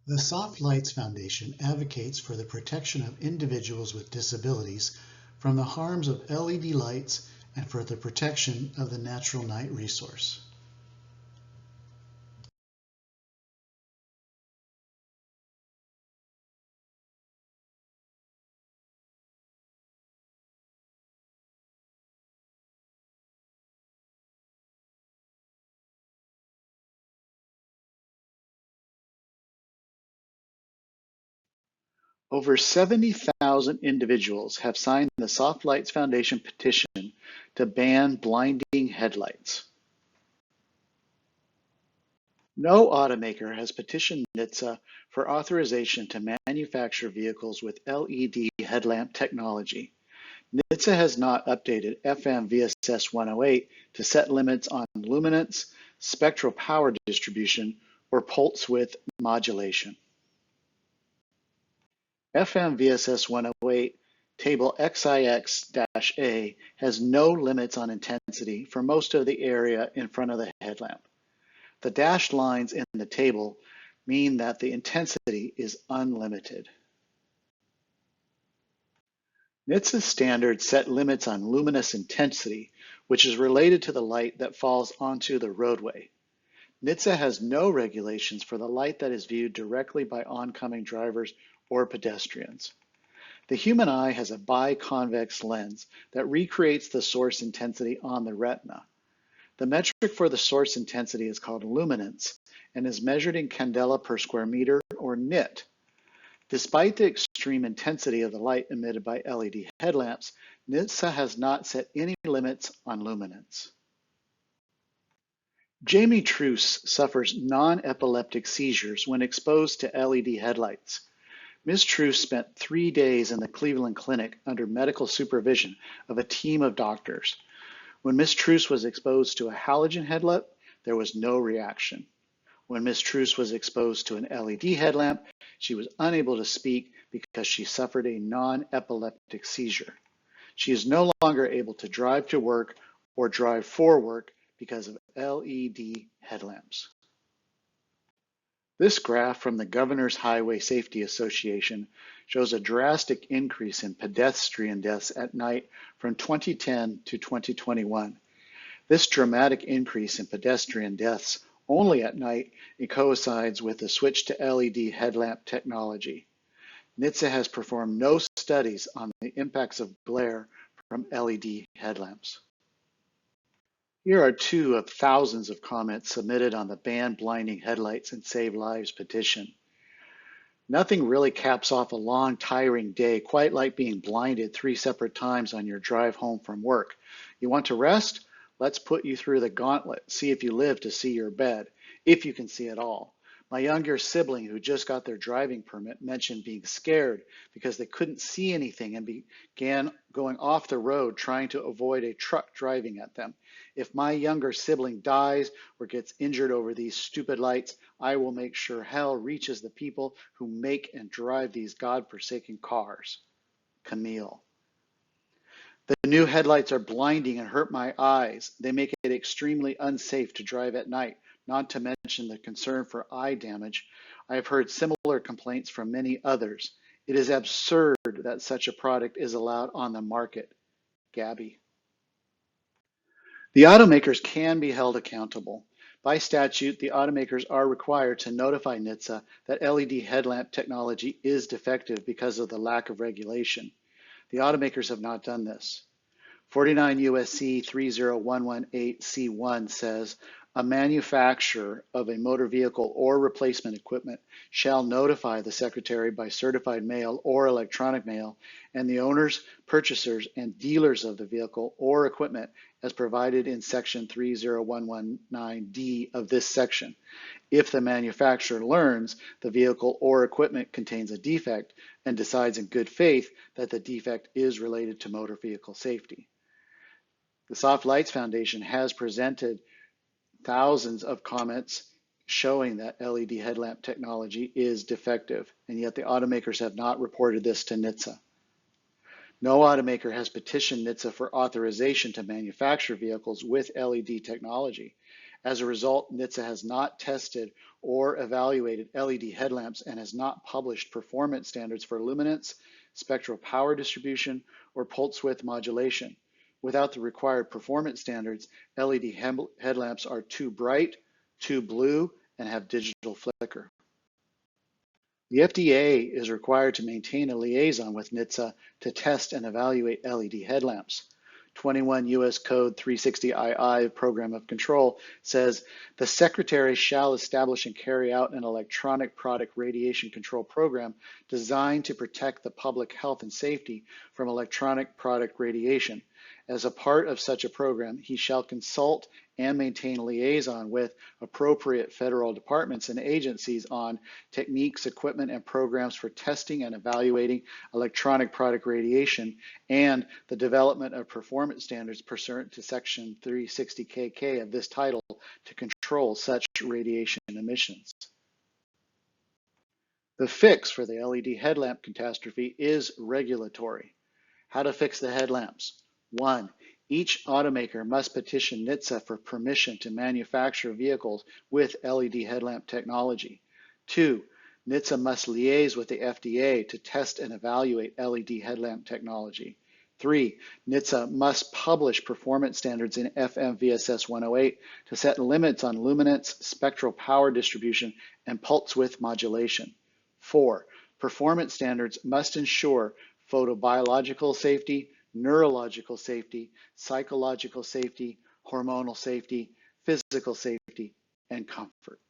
The Soft Lights Foundation advocates for the protection of individuals with disabilities from the harms of LED lights and for the protection of the natural night resource. Over 70,000 individuals have signed the Soft Lights Foundation petition to ban blinding headlights. No automaker has petitioned NHTSA for authorization to manufacture vehicles with LED headlamp technology. NHTSA has not updated FM VSS 108 to set limits on luminance, spectral power distribution, or pulse width modulation. FM VSS 108 table XIX-A has no limits on intensity for most of the area in front of the headlamp. The dashed lines in the table mean that the intensity is unlimited. NHTSA standards set limits on luminous intensity, which is related to the light that falls onto the roadway. NHTSA has no regulations for the light that is viewed directly by oncoming drivers or pedestrians. The human eye has a biconvex lens that recreates the source intensity on the retina. The metric for the source intensity is called luminance and is measured in candela per square meter, or nit. Despite the extreme intensity of the light emitted by LED headlamps, NHTSA has not set any limits on luminance. Jamie Truce suffers non-epileptic seizures when exposed to LED headlights. Ms. Truce spent 3 days in the Cleveland Clinic under medical supervision of a team of doctors. When Ms. Truce was exposed to a halogen headlamp, there was no reaction. When Ms. Truce was exposed to an LED headlamp, she was unable to speak because she suffered a non-epileptic seizure. She is no longer able to drive to work or drive for work because of LED headlamps. This graph from the Governor's Highway Safety Association shows a drastic increase in pedestrian deaths at night from 2010 to 2021. This dramatic increase in pedestrian deaths only at night coincides with the switch to LED headlamp technology. NHTSA has performed no studies on the impacts of glare from LED headlamps. Here are 2 of thousands of comments submitted on the Ban Blinding Headlights and Save Lives petition. Nothing really caps off a long, tiring day quite like being blinded 3 separate times on your drive home from work. You want to rest? Let's put you through the gauntlet. See if you live to see your bed, if you can see at all. My younger sibling who just got their driving permit mentioned being scared because they couldn't see anything and began going off the road trying to avoid a truck driving at them. If my younger sibling dies or gets injured over these stupid lights, I will make sure hell reaches the people who make and drive these godforsaken cars. Camille. The new headlights are blinding and hurt my eyes. They make it extremely unsafe to drive at night, not to mention the concern for eye damage. I have heard similar complaints from many others. It is absurd that such a product is allowed on the market. Gabby. The automakers can be held accountable. By statute, the automakers are required to notify NHTSA that LED headlamp technology is defective because of the lack of regulation. The automakers have not done this. 49 U.S.C. 30118C1 says, a manufacturer of a motor vehicle or replacement equipment shall notify the Secretary by certified mail or electronic mail and the owners, purchasers, and dealers of the vehicle or equipment as provided in Section 30119D of this section. If the manufacturer learns the vehicle or equipment contains a defect and decides in good faith that the defect is related to motor vehicle safety. The Soft Lights Foundation has presented thousands of comments showing that LED headlamp technology is defective, and yet the automakers have not reported this to NHTSA. No automaker has petitioned NHTSA for authorization to manufacture vehicles with LED technology. As a result, NHTSA has not tested or evaluated LED headlamps and has not published performance standards for luminance, spectral power distribution, or pulse width modulation. Without the required performance standards, LED headlamps are too bright, too blue, and have digital flicker. The FDA is required to maintain a liaison with NHTSA to test and evaluate LED headlamps. 21 U.S. Code 360II Program of Control says the Secretary shall establish and carry out an electronic product radiation control program designed to protect the public health and safety from electronic product radiation. As a part of such a program, he shall consult and maintain a liaison with appropriate federal departments and agencies on techniques, equipment, and programs for testing and evaluating electronic product radiation and the development of performance standards pursuant to Section 360KK of this title to control such radiation emissions. The fix for the LED headlamp catastrophe is regulatory. How to fix the headlamps? 1. Each automaker must petition NHTSA for permission to manufacture vehicles with LED headlamp technology. 2. NHTSA must liaise with the FDA to test and evaluate LED headlamp technology. 3. NHTSA must publish performance standards in FMVSS 108 to set limits on luminance, spectral power distribution, and pulse width modulation. 4. Performance standards must ensure photobiological safety, neurological safety, psychological safety, hormonal safety, physical safety, and comfort.